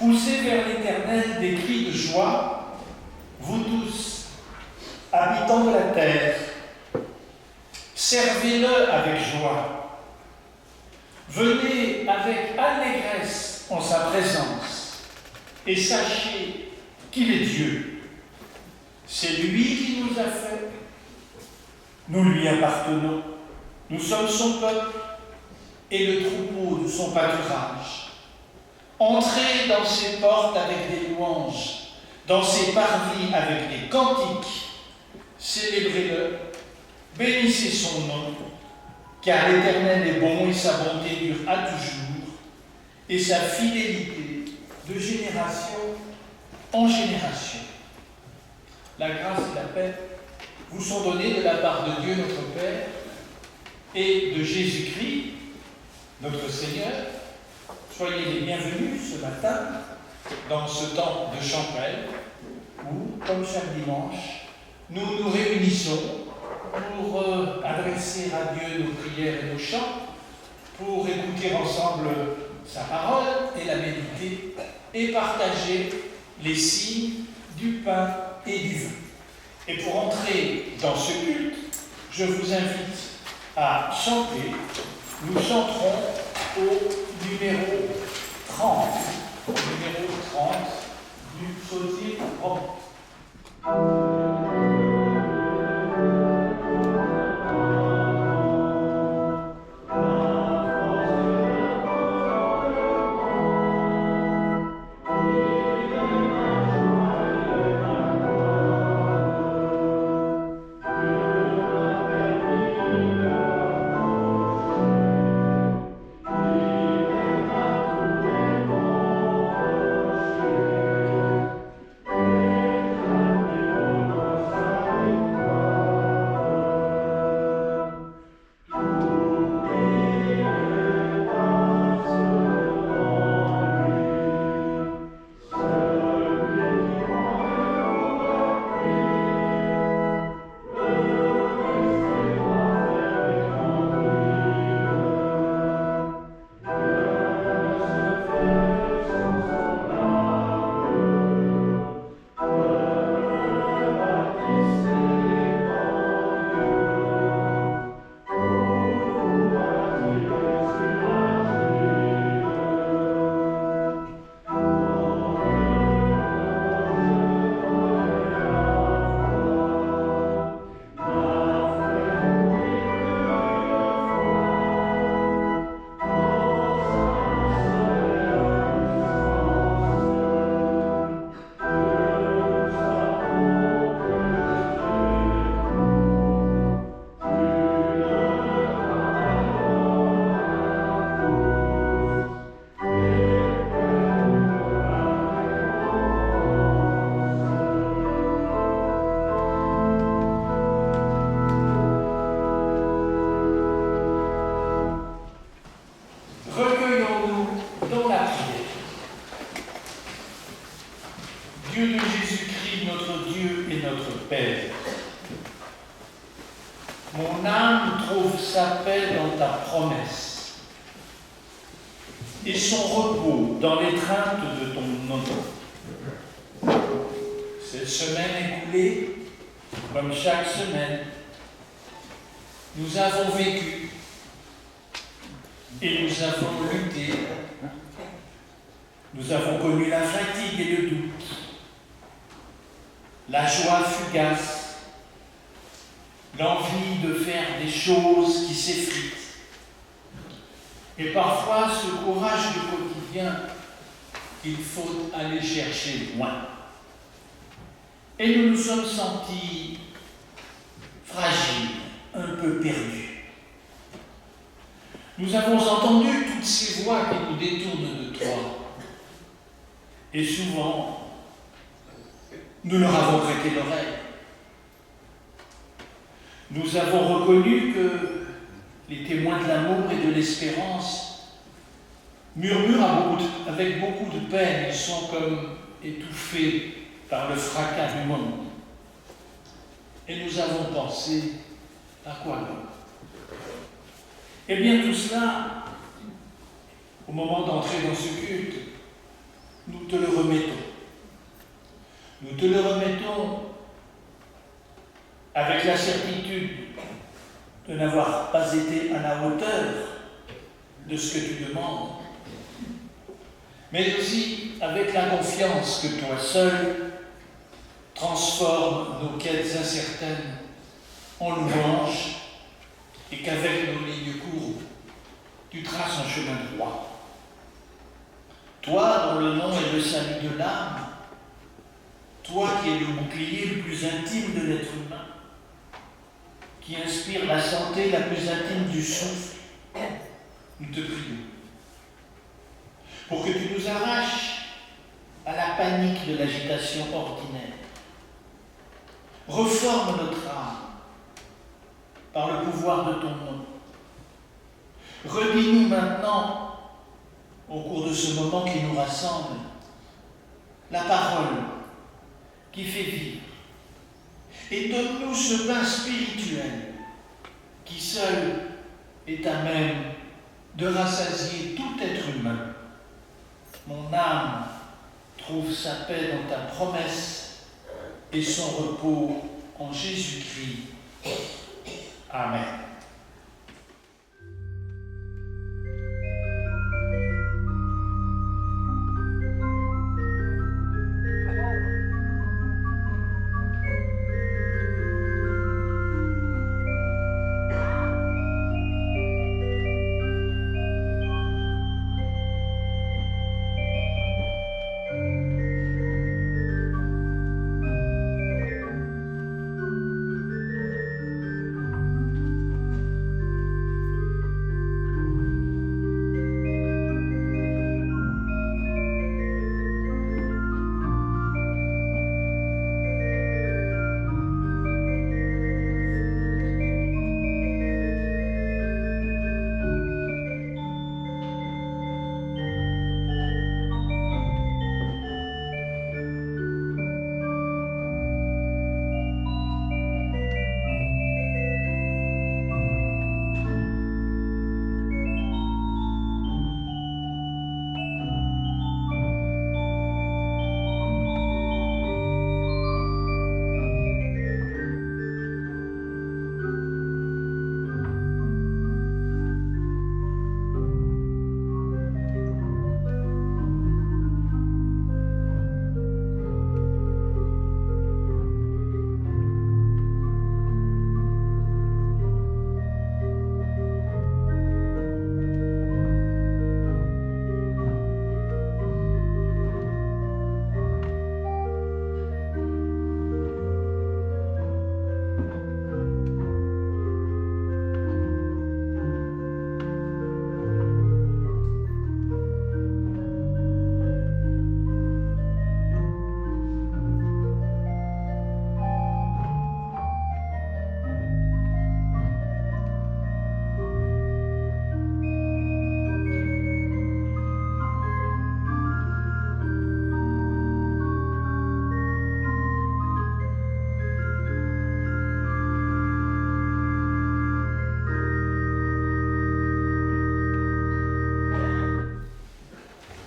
Poussez vers l'Éternel des cris de joie, vous tous, habitants de la terre. Servez-le avec joie. Venez avec allégresse en sa présence et sachez qu'il est Dieu. C'est lui qui nous a fait. Nous lui appartenons. Nous sommes son peuple et le troupeau de son pâturage. Entrez dans ses portes avec des louanges, dans ses parvis avec des cantiques. Célébrez-le, bénissez son nom, car l'Éternel est bon et sa bonté dure à toujours, et sa fidélité de génération en génération. La grâce et la paix vous sont données de la part de Dieu notre Père et de Jésus-Christ, notre Seigneur. Soyez les bienvenus ce matin dans ce temps de Champel où, comme chaque dimanche, nous nous réunissons pour adresser à Dieu nos prières et nos chants, pour écouter ensemble sa parole et la méditer et partager les signes du pain et du vin. Et pour entrer dans ce culte, je vous invite à chanter. Nous chanterons au numéro 30 du psaume romain. Dieu de Jésus-Christ, notre Dieu et notre Père, mon âme trouve sa paix dans ta promesse et son repos dans l'étreinte de ton nom. Cette semaine écoulée, comme chaque semaine, nous avons vécu et nous avons lutté. Nous avons connu la fatigue et le doute, la joie fugace, l'envie de faire des choses qui s'effritent, et parfois ce courage du quotidien qu'il faut aller chercher loin. Et nous nous sommes sentis fragiles, un peu perdus. Nous avons entendu toutes ces voix qui nous détournent de toi. Et souvent, nous leur avons prêté l'oreille. Nous avons reconnu que les témoins de l'amour et de l'espérance murmurent avec beaucoup de peine. Ils sont comme étouffés par le fracas du monde. Et nous avons pensé, à quoi donc? Eh bien, tout cela, au moment d'entrer dans ce culte, nous te le remettons. Nous te le remettons avec la certitude de n'avoir pas été à la hauteur de ce que tu demandes, mais aussi avec la confiance que toi seul transformes nos quêtes incertaines en louanges et qu'avec nos lignes courbes, tu traces un chemin droit. Toi dont le nom est le salut de l'âme, toi qui es le bouclier le plus intime de l'être humain, qui inspire la santé la plus intime du souffle, nous te prions pour que tu nous arraches à la panique de l'agitation ordinaire. Reforme notre âme par le pouvoir de ton nom. Redis-nous maintenant, au cours de ce moment qui nous rassemble, la parole qui fait vivre. Et donne-nous ce pain spirituel qui seul est à même de rassasier tout être humain. Mon âme trouve sa paix dans ta promesse et son repos en Jésus-Christ. Amen.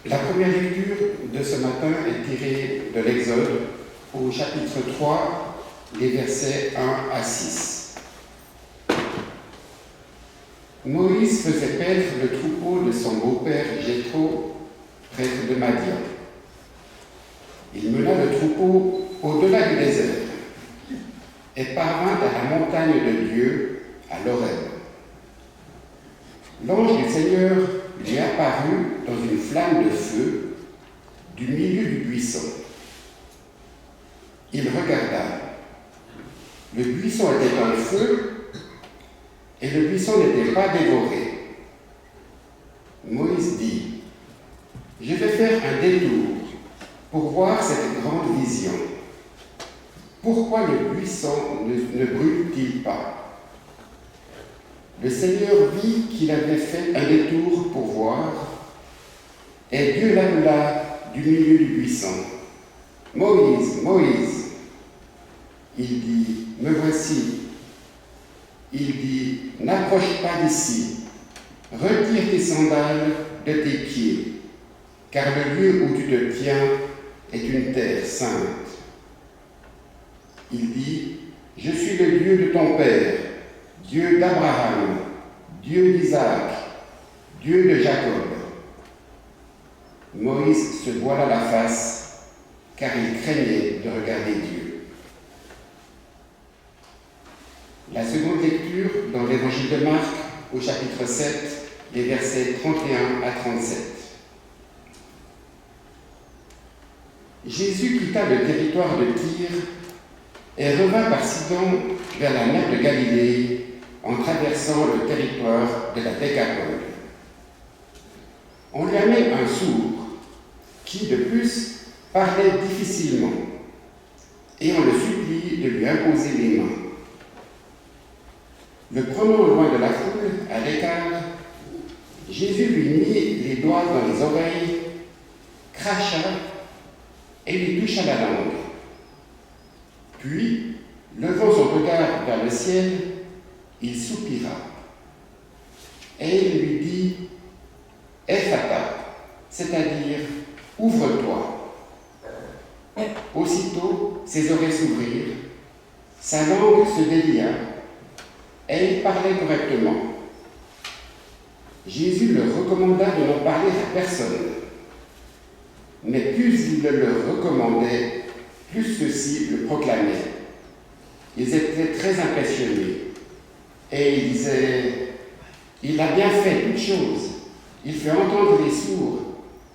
La première lecture de ce matin est tirée de l'Exode au chapitre 3, les versets 1 à 6. Moïse faisait paître le troupeau de son beau-père Jéthro, prêtre de Madian. Il mena le troupeau au-delà du désert et parvint à la montagne de Dieu, à l'Horeb. L'ange du Seigneur lui apparut dans une flamme de feu du milieu du buisson. Il regarda. Le buisson était en feu et le buisson n'était pas dévoré. Moïse dit : « Je vais faire un détour pour voir cette grande vision. Pourquoi le buisson ne brûle-t-il pas ? » Le Seigneur vit qu'il avait fait un détour pour voir, et Dieu l'appela du milieu du buisson. « Moïse, Moïse !» Il dit : « Me voici. » Il dit : « N'approche pas d'ici. Retire tes sandales de tes pieds, car le lieu où tu te tiens est une terre sainte. Il dit, je suis le Dieu de ton père, Dieu d'Abraham, Dieu d'Isaac, Dieu de Jacob. Moïse se voila la face, car il craignait de regarder Dieu. La seconde lecture dans l'évangile de Marc, au chapitre 7, les versets 31 à 37. Jésus quitta le territoire de Tyr et revint par Sidon vers la mer de Galilée en traversant le territoire de la Décapole. On lui amène un sourd qui, de plus, parlait difficilement et on le supplie de lui imposer les mains. Le prenant loin de la foule, à l'écart, Jésus lui mit les doigts dans les oreilles, cracha et lui toucha la langue. Puis, levant son regard vers le ciel, il soupira. Et il lui dit « Ephata », c'est-à-dire « Ouvre-toi ». Aussitôt, ses oreilles s'ouvrirent, sa langue se délia, et il parlait correctement. Jésus leur recommanda de n'en parler à personne. Mais plus il le leur recommandait, plus ceux-ci le proclamaient. Ils étaient très impressionnés. Et ils disaient, « Il a bien fait toutes choses. Il fait entendre les sourds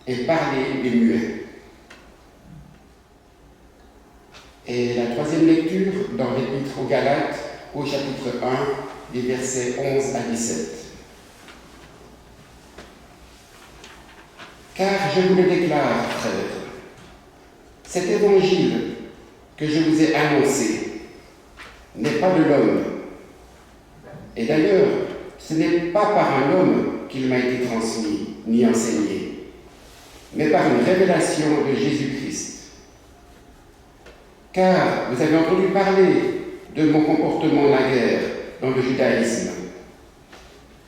et parler les muets. » Et la troisième lecture dans l'Épître aux Galates, au chapitre 1, les versets 11 à 17. Car je vous le déclare, frères, cet évangile que je vous ai annoncé n'est pas de l'homme. Et d'ailleurs, ce n'est pas par un homme qu'il m'a été transmis ni enseigné, mais par une révélation de Jésus-Christ. Car vous avez entendu parler de mon comportement naguère dans le judaïsme.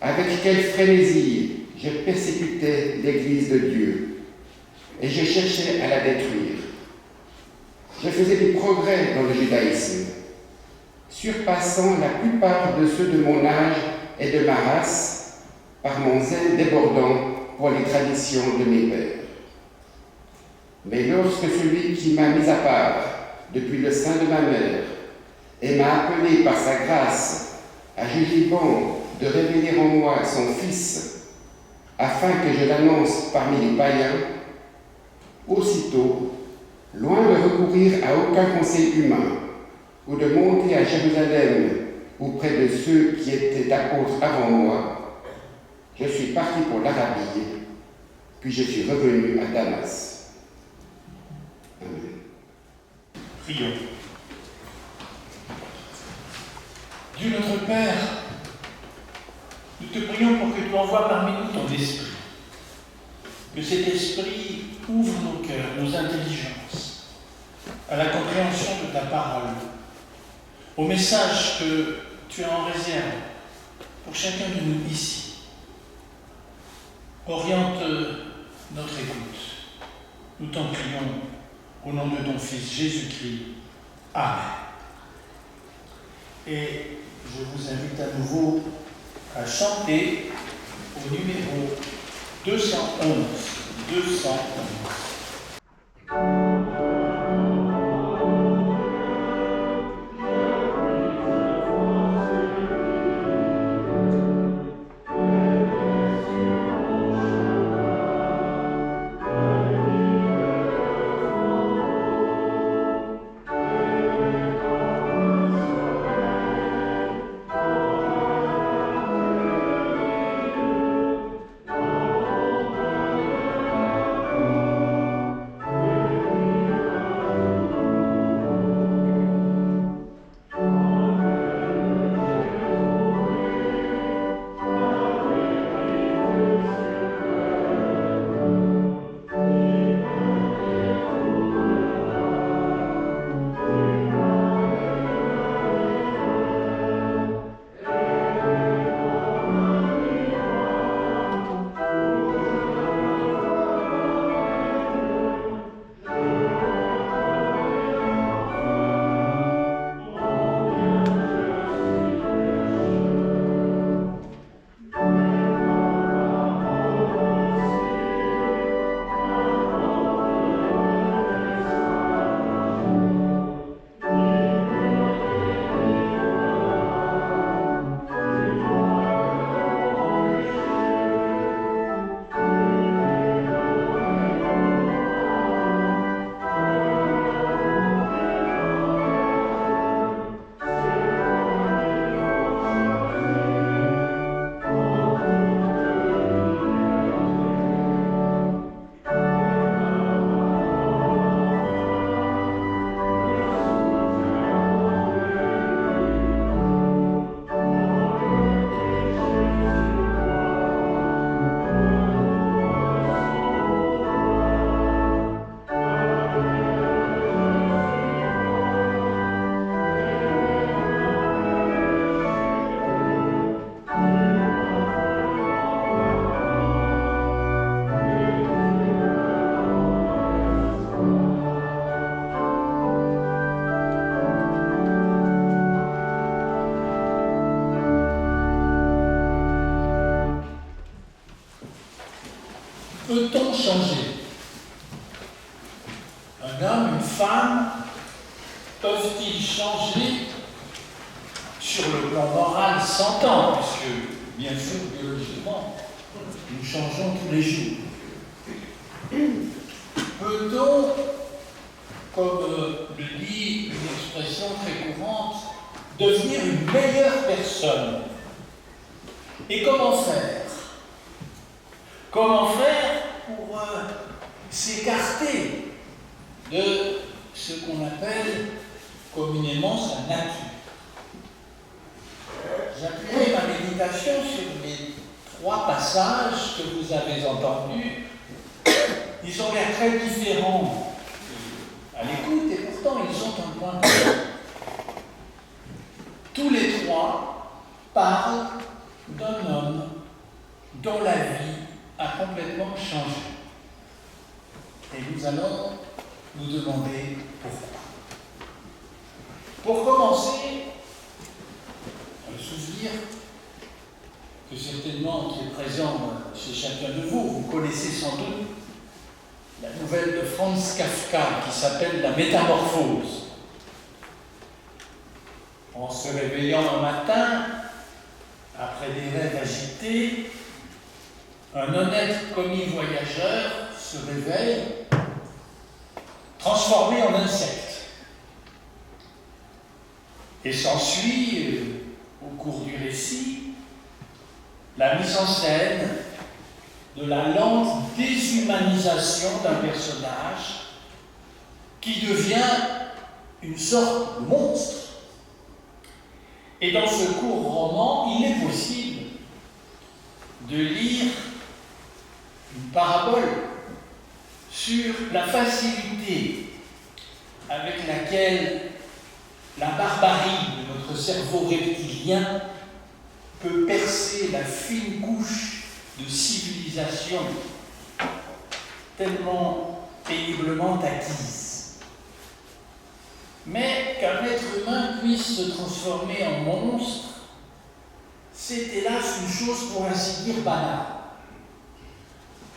Avec quelle frénésie je persécutais l'Église de Dieu et je cherchais à la détruire. Je faisais des progrès dans le judaïsme, surpassant la plupart de ceux de mon âge et de ma race par mon zèle débordant pour les traditions de mes pères. Mais lorsque celui qui m'a mis à part depuis le sein de ma mère et m'a appelé par sa grâce à juger bon de révéler en moi son Fils, afin que je l'annonce parmi les païens, aussitôt, loin de recourir à aucun conseil humain, ou de monter à Jérusalem auprès de ceux qui étaient apôtres avant moi, je suis parti pour l'Arabie, puis je suis revenu à Damas. Amen. Prions. Dieu notre Père, nous te prions pour que tu envoies parmi nous ton esprit. Que cet esprit ouvre nos cœurs, nos intelligences, à la compréhension de ta parole, au message que tu as en réserve pour chacun de nous ici. Oriente notre écoute. Nous t'en prions au nom de ton Fils Jésus-Christ. Amen. Et je vous invite à nouveau à chanter au numéro 211. 211. peut-on changer? Un homme, une femme, peuvent-ils changer sur le plan moral 100 ans, puisque, bien sûr, biologiquement, nous changeons tous les jours. Peut-on, comme le dit une expression très courante, devenir une meilleure personne? Et comment faire? Comment faire pour s'écarter de ce qu'on appelle communément sa nature? J'appuierai ma méditation sur les 3 passages que vous avez entendus. Ils ont l'air très différents à l'écoute et pourtant ils ont un point commun. Tous les 3 parlent d'un homme dont la vie a complètement changé. Et nous allons nous demander pourquoi. Pour commencer, un souvenir que certainement qui est présent chez chacun de vous, vous connaissez sans doute la nouvelle de Franz Kafka qui s'appelle La Métamorphose. En se réveillant un matin, après des rêves agités, un honnête commis voyageur se réveille transformé en insecte. Et s'ensuit, au cours du récit, la mise en scène de la lente déshumanisation d'un personnage qui devient une sorte de monstre. Et dans ce court roman, il est possible de lire une parabole sur la facilité avec laquelle la barbarie de notre cerveau reptilien peut percer la fine couche de civilisation tellement péniblement acquise. Mais qu'un être humain puisse se transformer en monstre, c'est hélas une chose pour ainsi dire banale,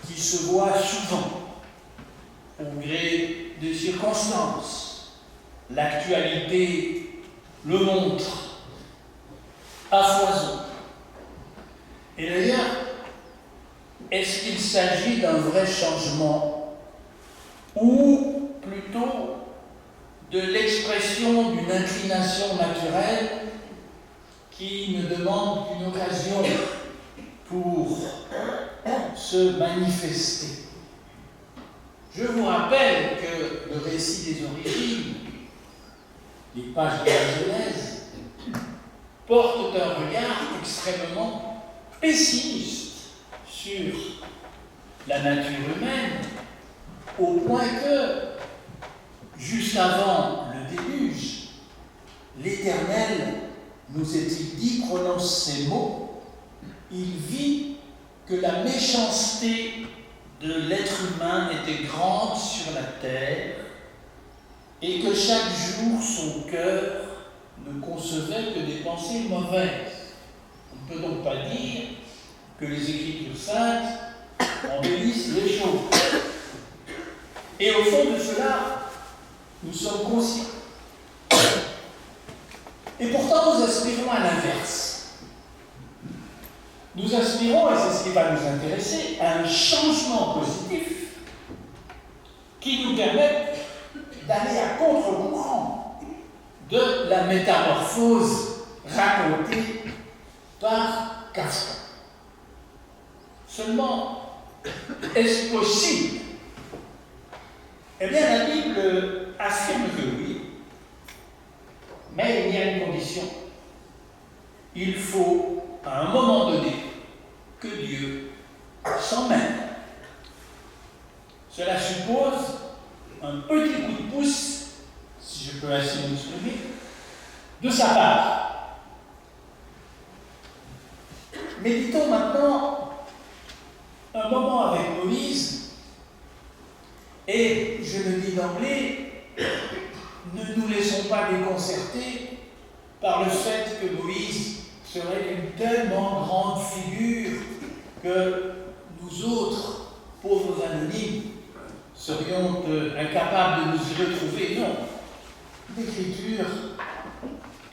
qui se voit souvent au gré des circonstances. L'actualité le montre à foison. Et d'ailleurs, est-ce qu'il s'agit d'un vrai changement ou plutôt de l'expression d'une inclination naturelle qui ne demande qu'une occasion pour se manifester? Je vous rappelle que le récit des origines, les pages de la Genèse, portent un regard extrêmement pessimiste sur la nature humaine, au point que, juste avant le déluge, l'Éternel, nous est-il dit, prononce ces mots, il vit que la méchanceté de l'être humain était grande sur la terre et que chaque jour son cœur ne concevait que des pensées mauvaises. On ne peut donc pas dire que les Écritures saintes embellissent les choses. Et au fond de cela, nous sommes conscients. Et pourtant, nous aspirons à l'inverse. Nous aspirons, et c'est ce qui va nous intéresser, à un changement positif qui nous permette d'aller à contre-courant de la métamorphose racontée par Kafka. Seulement, est-ce possible? Eh bien, la Bible affirme que oui, mais il y a une condition. Il faut, à un moment donné, que Dieu s'en mêle. Cela suppose un petit coup de pouce, si je peux ainsi m'exprimer, de sa part. Méditons maintenant un moment avec Moïse, et je le dis d'emblée, ne nous laissons pas déconcerter par le fait que Moïse serait une tellement grande figure que nous autres, pauvres anonymes, serions incapables de nous y retrouver. Non. L'Écriture,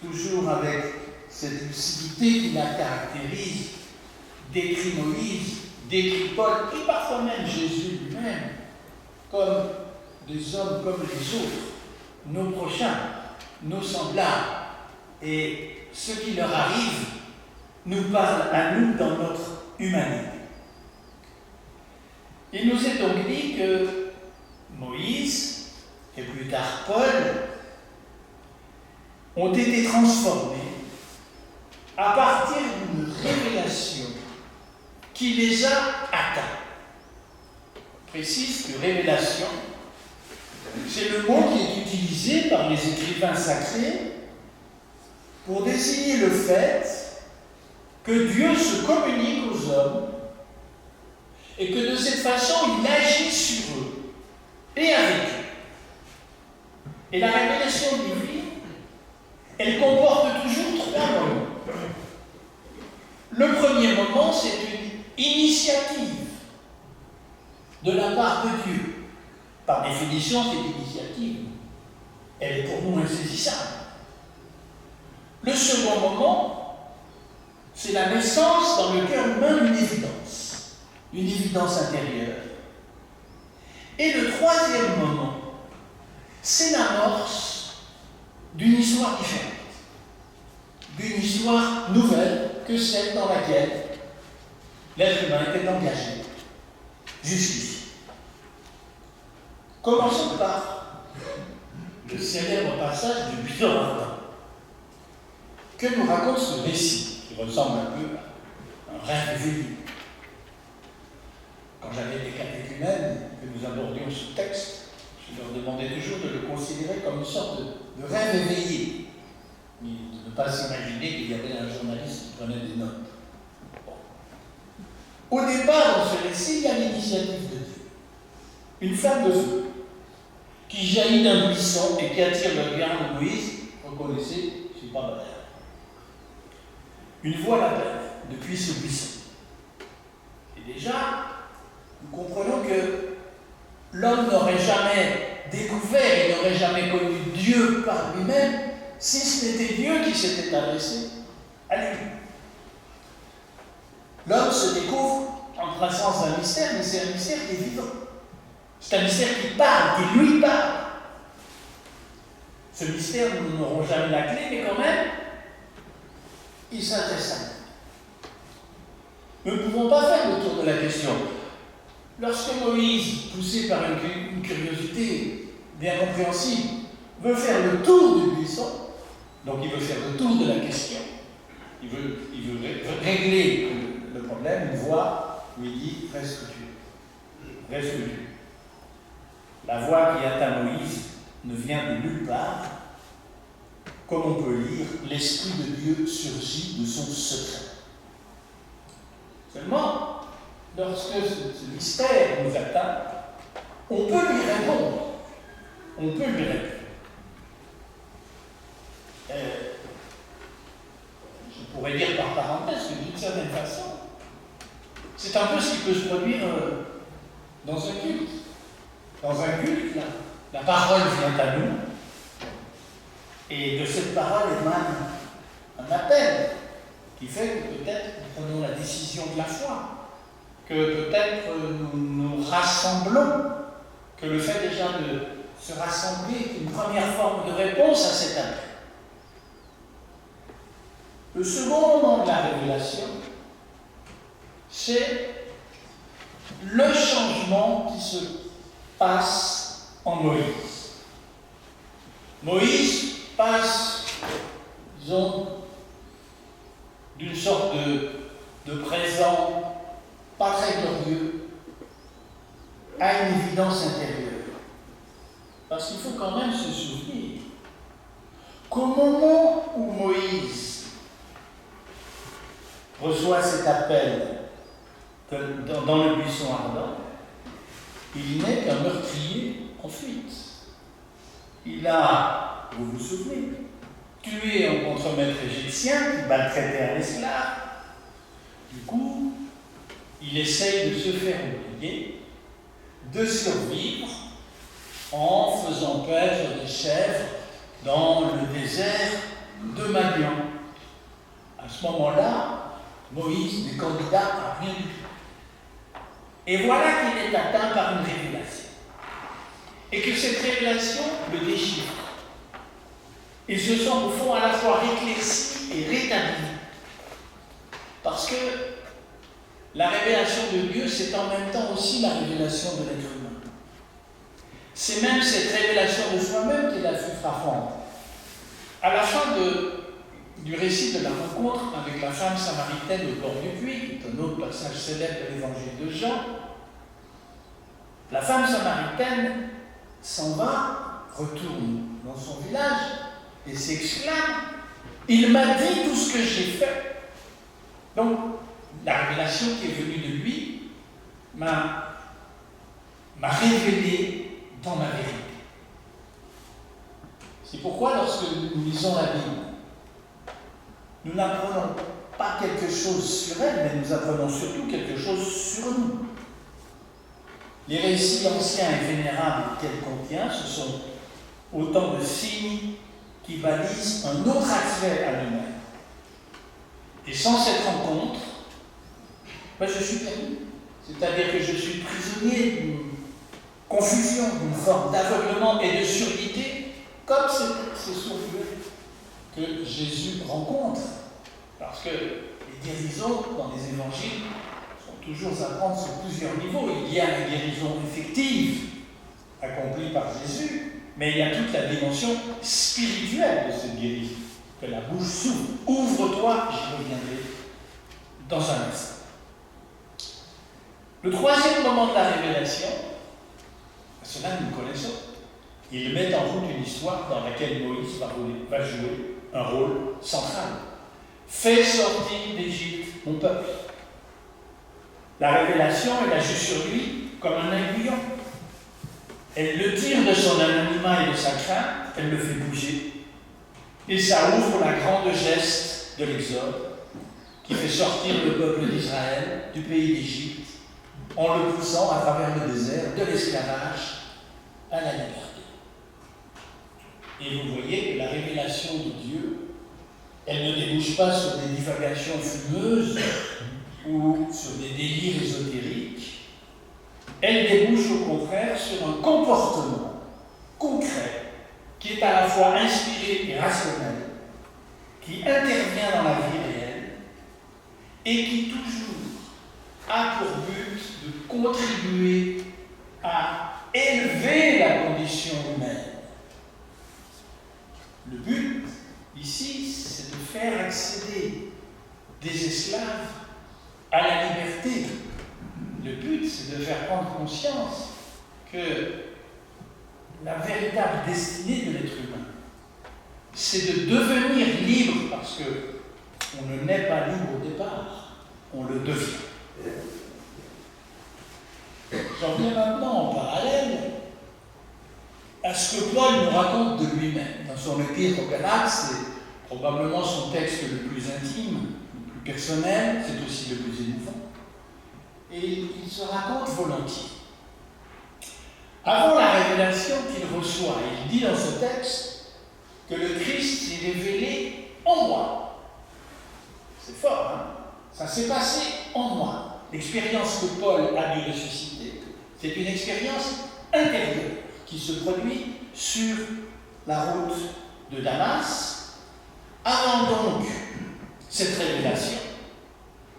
toujours avec cette lucidité qui la caractérise, décrit Moïse, décrit Paul, et parfois même Jésus lui-même, comme des hommes comme les autres, nos prochains, nos semblables. Et ce qui leur arrive nous parle à nous dans notre humanité. Il nous est donc dit que Moïse, et plus tard Paul, ont été transformés à partir d'une révélation qui les a atteints. Je précise que révélation, c'est le mot qui est utilisé par les écrivains sacrés pour désigner le fait que Dieu se communique aux hommes et que de cette façon, il agit sur eux et avec eux. Et la révélation divine, elle comporte toujours trois moments. Le premier moment, c'est une initiative de la part de Dieu. Par définition, cette initiative, elle est pour nous insaisissable. Le second moment, c'est la naissance dans le cœur humain d'une évidence intérieure. Et le troisième moment, c'est l'amorce d'une histoire différente, d'une histoire nouvelle que celle dans laquelle l'être humain était engagé jusqu'ici. Commençons par le célèbre passage du buisson ardent. Que nous raconte ce récit, qui ressemble un peu à un rêve éveillé? Quand j'avais des catéchumènes, que nous abordions ce texte, je leur demandais toujours de le considérer comme une sorte de rêve éveillé, mais de ne pas s'imaginer qu'il y avait un journaliste qui prenait des notes. Bon. Au départ, dans ce récit, il y a l'initiative de Dieu. Une flamme de feu qui jaillit d'un buisson et qui attire le regard de Moïse. Reconnaissez, c'est pas mal. Une voix l'appelle depuis ce buisson. Et déjà, nous comprenons que l'homme n'aurait jamais découvert, il n'aurait jamais connu Dieu par lui-même, si ce n'était Dieu qui s'était adressé à lui. L'homme se découvre en présence d'un mystère, mais c'est un mystère qui est vivant. C'est un mystère qui parle, qui lui parle. Ce mystère, nous n'aurons jamais la clé, mais quand même, il s'intéresse à nous. Nous ne pouvons pas faire le tour de la question. Lorsque Moïse, poussé par une curiosité bien compréhensible, veut faire le tour du buisson, donc il veut faire le tour de la question, il veut régler le problème, une voix lui dit « Reste tu, reste tu ». La voix qui atteint Moïse ne vient de nulle part. Comme on peut lire, l'Esprit de Dieu surgit de son secret. Seulement, lorsque ce mystère nous atteint, on peut lui répondre. On peut lui répondre. Je pourrais dire par parenthèse que d'une certaine façon, c'est un peu ce qui peut se produire dans un culte. Dans un culte, la parole vient à nous, et de cette parole émane un appel qui fait que peut-être nous prenons la décision de la foi, que peut-être nous nous rassemblons, que le fait déjà de se rassembler est une première forme de réponse à cet appel. Le second moment de la révélation, c'est le changement qui se passe en Moïse. Moïse passe, disons, d'une sorte de présent pas très glorieux à une évidence intérieure. Parce qu'il faut quand même se souvenir qu'au moment où Moïse reçoit cet appel dans le buisson ardent, il n'est qu'un meurtrier en fuite. Il a, vous vous souvenez, tué un contremaître égyptien qui maltraitait un esclave. Du coup, il essaye de se faire oublier de survivre en faisant paître des chèvres dans le désert de Madian. À ce moment-là, Moïse n'est candidat à rien du tout. Et voilà qu'il est atteint par une révélation. Et que cette révélation le déchire. Il se sent au fond à la fois éclairci et rétabli. Parce que la révélation de Dieu, c'est en même temps aussi la révélation de l'être humain. C'est même cette révélation de soi-même qui est la plus frappante. À la fin du récit de la rencontre avec la femme samaritaine au bord du puits, qui est un autre passage célèbre de l'évangile de Jean, la femme samaritaine s'en va, retourne dans son village et s'exclame « Il m'a dit tout ce que j'ai fait ». Donc, la révélation qui est venue de lui m'a révélé dans ma vérité. C'est pourquoi, lorsque nous lisons la Bible, nous n'apprenons pas quelque chose sur elle, mais nous apprenons surtout quelque chose sur nous. Les récits anciens et vénérables qu'elle contient, ce sont autant de signes qui balisent un autre accès à nous-mêmes. Et sans cette rencontre, je suis perdu. C'est-à-dire que je suis prisonnier d'une confusion, d'une forme d'aveuglement et de surdité, comme c'est celui que Jésus rencontre. Parce que les guérisons dans les évangiles sont toujours à prendre sur plusieurs niveaux. Il y a la guérison effective accomplie par Jésus, mais il y a toute la dimension spirituelle de cette guérison. Que la bouche s'ouvre. Ouvre-toi, j'y reviendrai dans un instant. Le troisième moment de la révélation, cela nous connaissons. Il met en route une histoire dans laquelle Moïse va jouer un rôle central. Fais sortir d'Égypte mon peuple. La révélation, elle agit sur lui comme un aiguillon. Elle le tire de son anonymat et de sa crainte, elle le fait bouger. Et ça ouvre la grande geste de l'Exode, qui fait sortir le peuple d'Israël du pays d'Égypte, en le poussant à travers le désert, de l'esclavage à la liberté. Et vous voyez que la révélation de Dieu, elle ne débouche pas sur des divagations fumeuses ou sur des délires ésotériques. Elle débouche au contraire sur un comportement concret qui est à la fois inspiré et rationnel, qui intervient dans la vie réelle et qui toujours a pour but de contribuer à élever la condition humaine. Le but, ici, c'est de faire accéder des esclaves à la liberté. Le but, c'est de faire prendre conscience que la véritable destinée de l'être humain, c'est de devenir libre, parce qu'on ne naît pas libre au départ, on le devient. J'en viens maintenant en parallèle à ce que Paul nous raconte de lui-même. Dans son épître aux Galates, c'est probablement son texte le plus intime, le plus personnel, c'est aussi le plus émouvant. Et il se raconte volontiers. Avant la révélation qu'il reçoit, il dit dans ce texte que le Christ s'est révélé en moi. C'est fort, hein? Ça s'est passé en moi. L'expérience que Paul a dû ressusciter, c'est une expérience intérieure qui se produit sur la route de Damas. Avant donc cette révélation,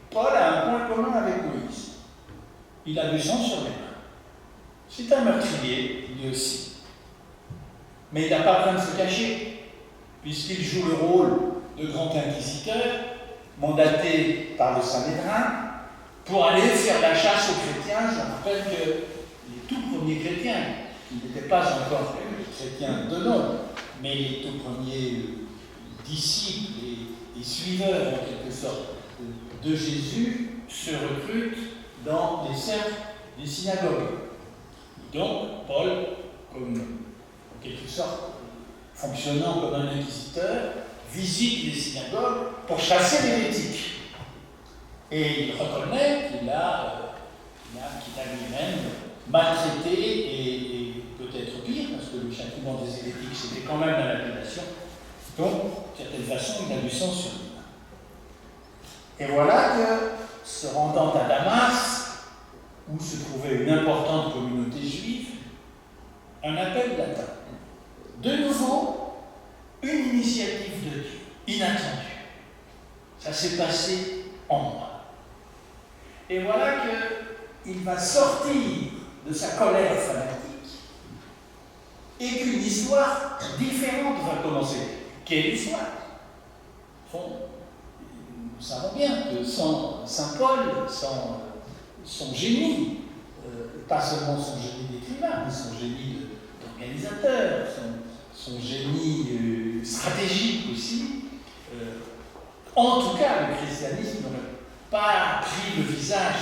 Paul a un point commun avec Moïse. Il a du sang sur les mains. C'est un meurtrier, lui aussi. Mais il n'a pas besoin de se cacher, puisqu'il joue le rôle de grand inquisiteur, mandaté par le Sanhédrin, pour aller faire la chasse aux chrétiens. Je rappelle que les tout premiers chrétiens, qui n'étaient pas encore chrétiens de nom, mais les tout premiers disciples et suiveurs, en quelque sorte, de Jésus, se recrutent dans les cercles des synagogues. Et donc, Paul, comme en quelque sorte fonctionnant comme un inquisiteur, visite les synagogues pour chasser l'hérétique. Et il reconnaît qu'il a lui-même maltraité et peut-être pire, parce que le châtiment des hérétiques, c'était quand même la lapidation. Donc, d'une certaine façon, il a du sang sur lui. Et voilà que, se rendant à Damas, où se trouvait une importante communauté juive, un appel latin. De nouveau, une initiative de Dieu, inattendue. Ça s'est passé en moi. Et voilà qu'il va sortir de sa colère fanatique et qu'une histoire différente va commencer. Quelle histoire? Nous savons bien que sans Saint Paul, sans son génie, pas seulement son génie d'écrivain, mais son génie d'organisateur, son génie stratégique aussi, en tout cas, le christianisme n'aurait pas pris le visage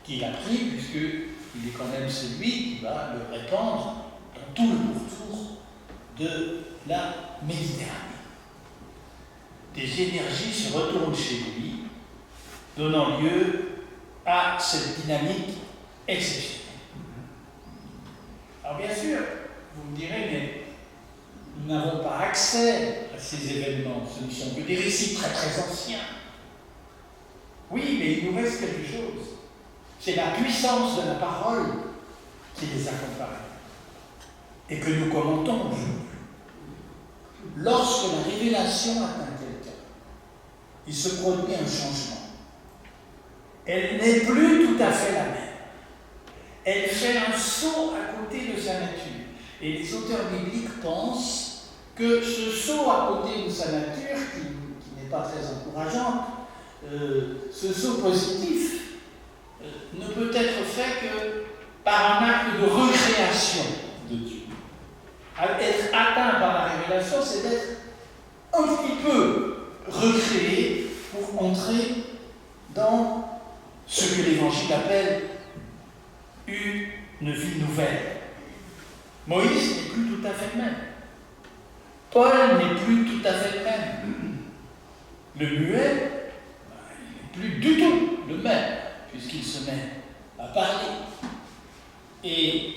qu'il a pris, puisqu'il est quand même celui qui va le répandre dans tout le pourtour de la Méditerranée. Des énergies se retournent chez lui, donnant lieu à cette dynamique exceptionnelle. Alors bien sûr, vous me direz, mais nous n'avons pas accès à ces événements, ce ne sont que des récits très très anciens. Oui, mais il nous reste quelque chose. C'est la puissance de la parole qui les accompagne et que nous commentons aujourd'hui. Lorsque la révélation atteint quelqu'un, il se produit un changement. Elle n'est plus tout à fait la même. Elle fait un saut à côté de sa nature. Et les auteurs bibliques pensent que ce saut à côté de sa nature, qui n'est pas très encourageant, ce saut positif, ne peut être fait que par un acte de recréation de Dieu. Être atteint par la révélation, c'est d'être un petit peu recréé pour entrer dans ce que l'Évangile appelle une vie nouvelle. Moïse n'est plus tout à fait le même. Paul n'est plus tout à fait le même. Le muet, il n'est plus du tout le même, puisqu'il se met à parler. Et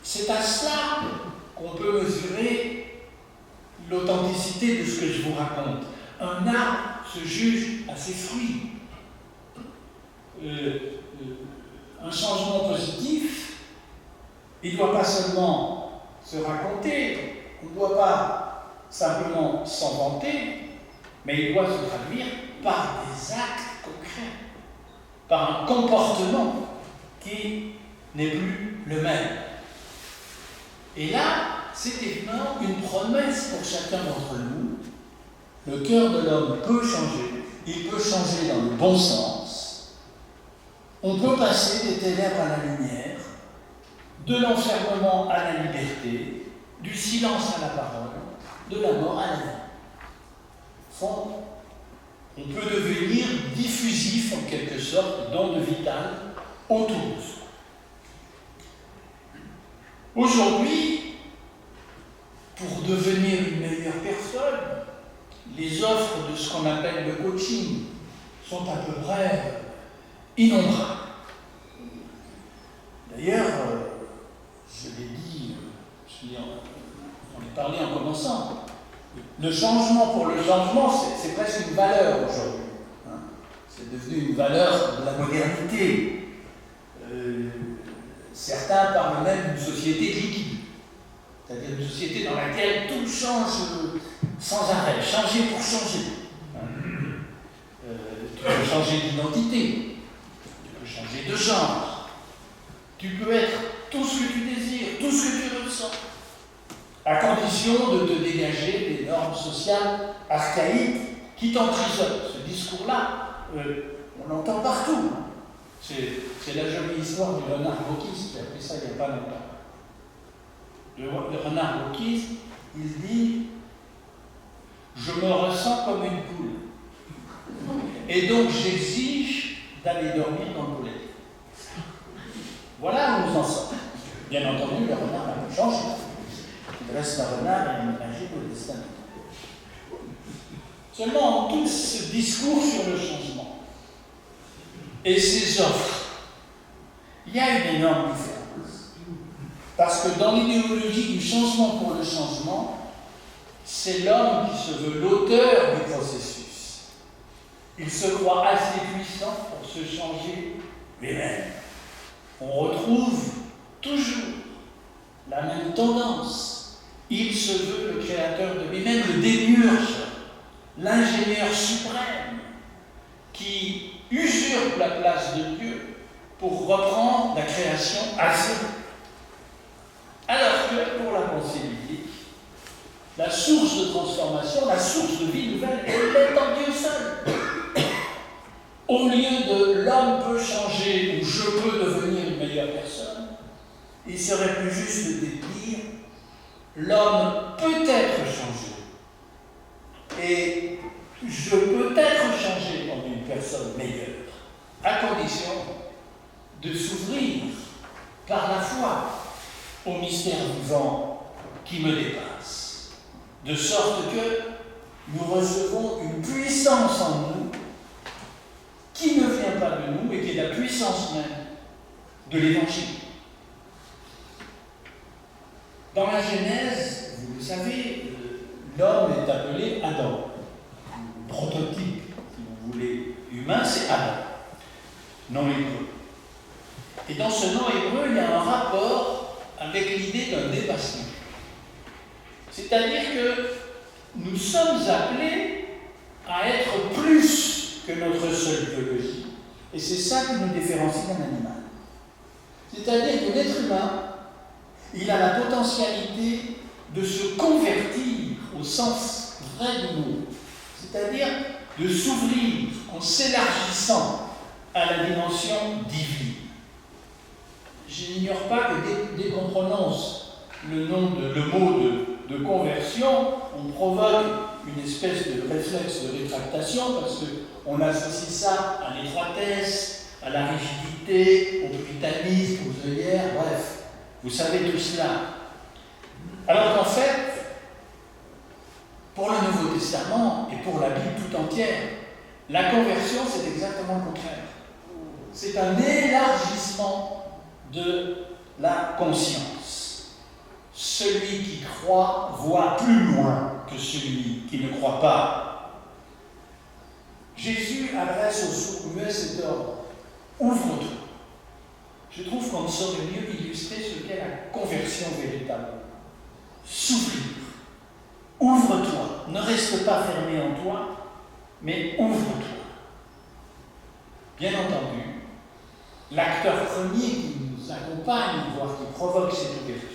c'est à cela qu'on peut mesurer l'authenticité de ce que je vous raconte. Un arbre se juge à ses fruits. Un changement positif, il ne doit pas seulement se raconter, on ne doit pas simplement s'en vanter, mais il doit se traduire par des actes concrets, par un comportement qui n'est plus le même. Et là, c'est évidemment une promesse pour chacun d'entre nous. Le cœur de l'homme peut changer, il peut changer dans le bon sens. On peut passer des ténèbres à la lumière, de l'enfermement à la liberté, du silence à la parole, de la mort à la vie. On peut devenir diffusif en quelque sorte, d'onde vitale autour de soi. Aujourd'hui, pour devenir une meilleure personne, les offres de ce qu'on appelle le coaching sont à peu près innombrables. D'ailleurs, je l'ai dit, on est parlé en commençant, le changement pour le changement, c'est presque une valeur aujourd'hui. C'est devenu une valeur de la modernité. Certains parlent même d'une société liquide, c'est-à-dire une société dans laquelle tout change sans arrêt, changer pour changer. Tu peux changer d'identité, tu peux changer de genre, tu peux être tout ce que tu désires, tout ce que tu ressens, à condition de te dégager des normes sociales archaïques qui t'emprisonnent. Ce discours-là, on l'entend partout. C'est la jolie histoire du renard Bocquise qui a fait ça il n'y a pas longtemps. Le renard Bocquise, il dit « Je me ressens comme une poule. Et donc j'exige d'aller dormir dans le poulet. » Voilà où nous en sommes. Bien entendu, le renard a changé. Il reste un renard et un agit au destin. Seulement, tout ce discours sur le changement et ces offres, il y a une énorme différence. Parce que dans l'idéologie du changement pour le changement, c'est l'homme qui se veut l'auteur du processus. Il se croit assez puissant pour se changer lui-même. On retrouve toujours la même tendance. Il se veut le créateur de lui-même, le démiurge, l'ingénieur suprême, qui usurpe la place de Dieu pour reprendre la création à zéro. Alors que pour la pensée biblique, la source de transformation, la source de vie nouvelle, elle est en Dieu seul. Au lieu de l'homme peut changer ou je peux devenir une meilleure personne, il serait plus juste de dire l'homme peut être changé. Et je peux être changé en une personne meilleure, à condition de s'ouvrir par la foi au mystère vivant qui me dépasse, de sorte que nous recevons une puissance en nous qui ne vient pas de nous et qui est la puissance même de l'Évangile. Dans la Genèse, vous le savez, l'homme est appelé Adam. Le prototype, si vous voulez, humain, c'est Adam, nom hébreu. Et dans ce nom hébreu, il y a un rapport avec l'idée d'un dépassement. C'est-à-dire que nous sommes appelés à être plus que notre seule biologie. Et c'est ça qui nous différencie d'un animal. C'est-à-dire que l'être humain, il a la potentialité de se convertir au sens vrai du mot. C'est-à-dire de s'ouvrir en s'élargissant à la dimension divine. Je n'ignore pas que dès qu'on prononce le mot de conversion, on provoque une espèce de réflexe de rétractation parce qu'on associe ça à l'étroitesse, à la rigidité, au puritanisme, aux œillères, bref, vous savez tout cela. Alors qu'en fait, pour le Nouveau Testament et pour la Bible tout entière, la conversion, c'est exactement le contraire. C'est un élargissement de la conscience. Celui qui croit voit plus loin que celui qui ne croit pas. Jésus adresse aux sourds-muets cet ordre. Ouvre-toi. Je trouve qu'on ne saurait mieux illustrer ce qu'est la conversion véritable. S'ouvrir. Ouvre-toi. Ne reste pas fermé en toi, mais ouvre-toi. Bien entendu, l'acteur premier qui nous accompagne, voire qui provoque cette ouverture,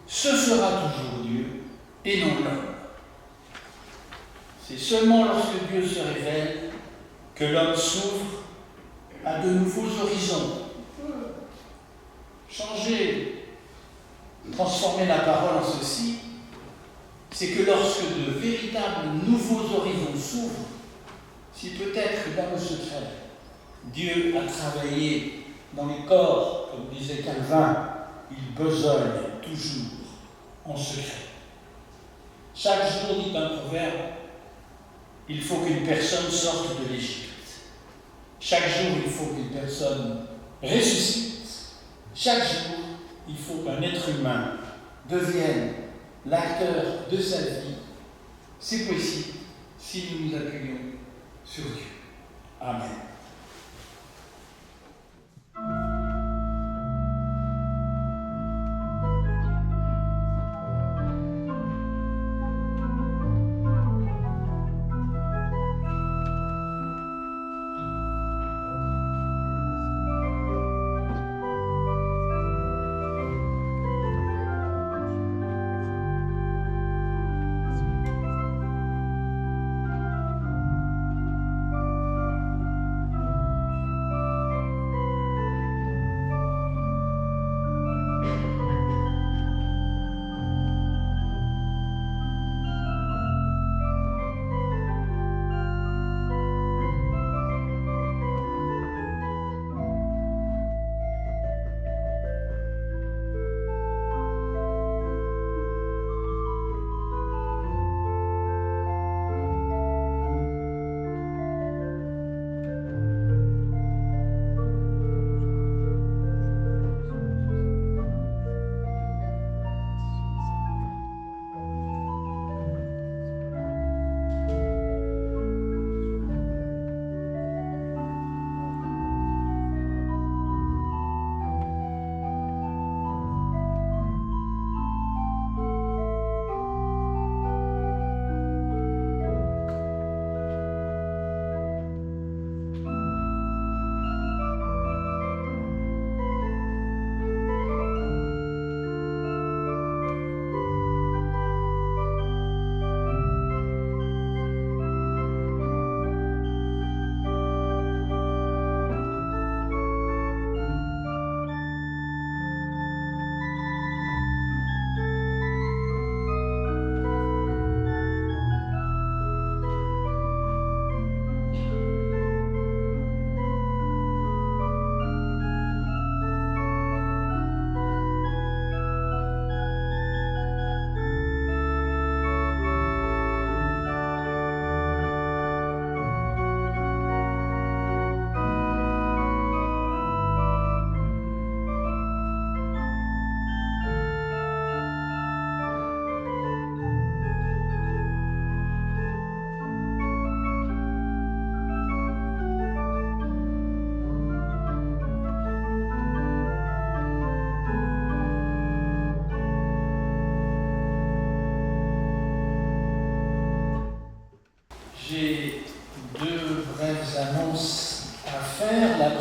ce sera toujours Dieu et non l'homme. C'est seulement lorsque Dieu se révèle que l'homme s'ouvre à de nouveaux horizons. Changer, transformer la parole en ceci, c'est que lorsque de véritables nouveaux horizons s'ouvrent, si peut-être dans le secret, Dieu a travaillé dans les corps, comme disait Calvin, il besogne toujours en secret. Chaque jour, dit un proverbe, il faut qu'une personne sorte de l'Égypte. Chaque jour, il faut qu'une personne ressuscite. Chaque jour, il faut qu'un être humain devienne l'acteur de sa vie. C'est possible si nous nous appuyons sur Dieu. Amen.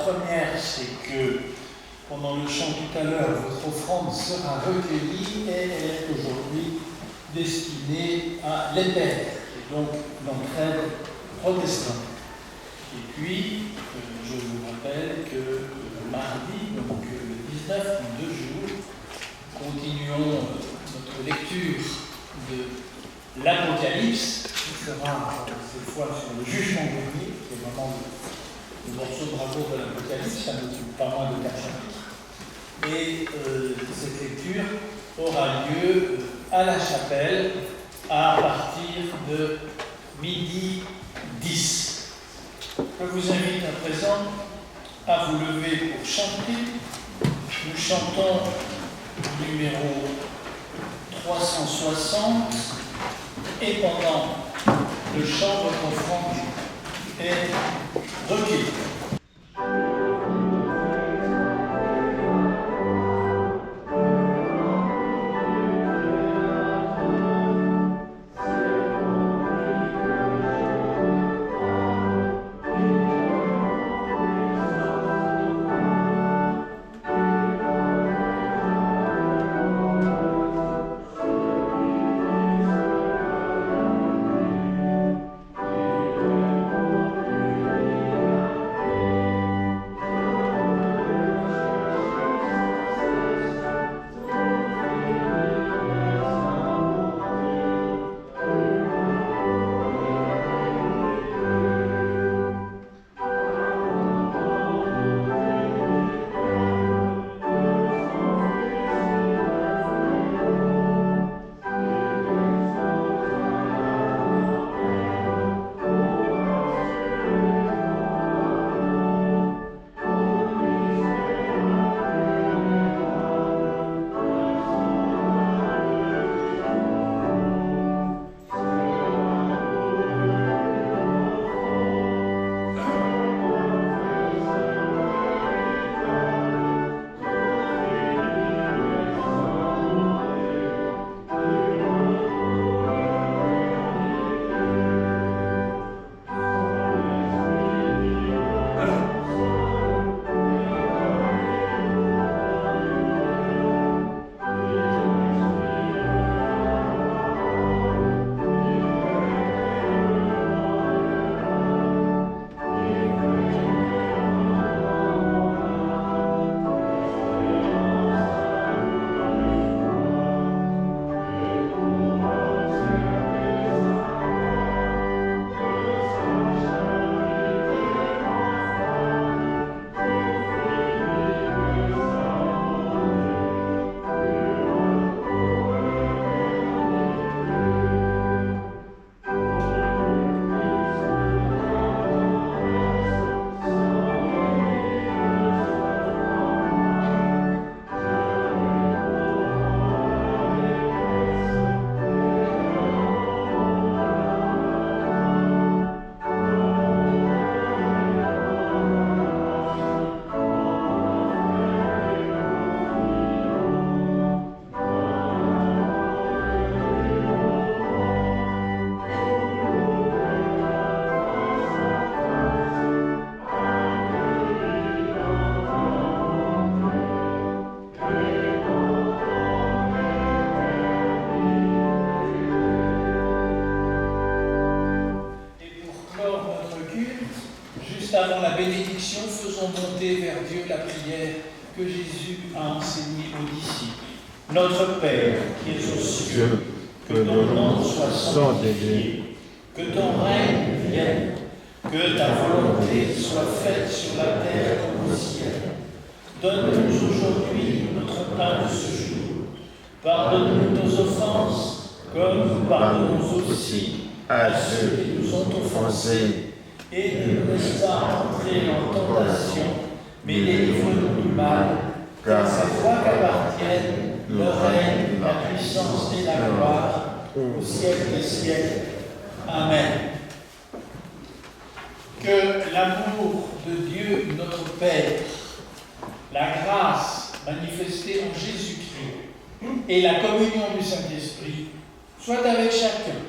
première, c'est que pendant le chant tout à l'heure, votre offrande sera recueillie et elle est aujourd'hui destinée à l'EPER, qui est donc l'entraide protestante. Et puis, je vous rappelle que mardi, donc le 19, dans 2 jours, continuons notre lecture de l'Apocalypse, qui sera cette fois sur le jugement dernier, qui est vraiment le morceau de bravoure de l'Apocalypse, ça ne occupe pas moins de 4 chapitres. Et cette lecture aura lieu à la chapelle à partir de midi 10. Je vous invite à présent à vous lever pour chanter. Nous chantons le numéro 360 et pendant le chant, votre offrande est recueillie. Avant la bénédiction, faisons monter vers Dieu la prière que Jésus a enseignée aux disciples. Notre Père, qui es aux cieux, que ton nom soit sanctifié, que ton règne vienne, que ta volonté soit faite sur la terre comme au ciel. Donne-nous aujourd'hui notre pain de ce jour. Pardonne-nous nos offenses, comme nous pardonnons aussi à ceux qui nous ont offensés. Et ne nous laisse pas entrer en tentation, mais délivre-nous du mal, car c'est toi qu'appartiennent le règne, la puissance et la gloire, au siècle des siècles. Amen. Que l'amour de Dieu, notre Père, la grâce manifestée en Jésus-Christ et la communion du Saint-Esprit soient avec chacun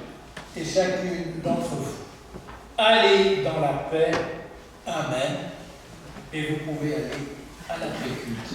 et chacune d'entre vous. Allez dans la paix. Amen. et vous pouvez aller à l'après-culte.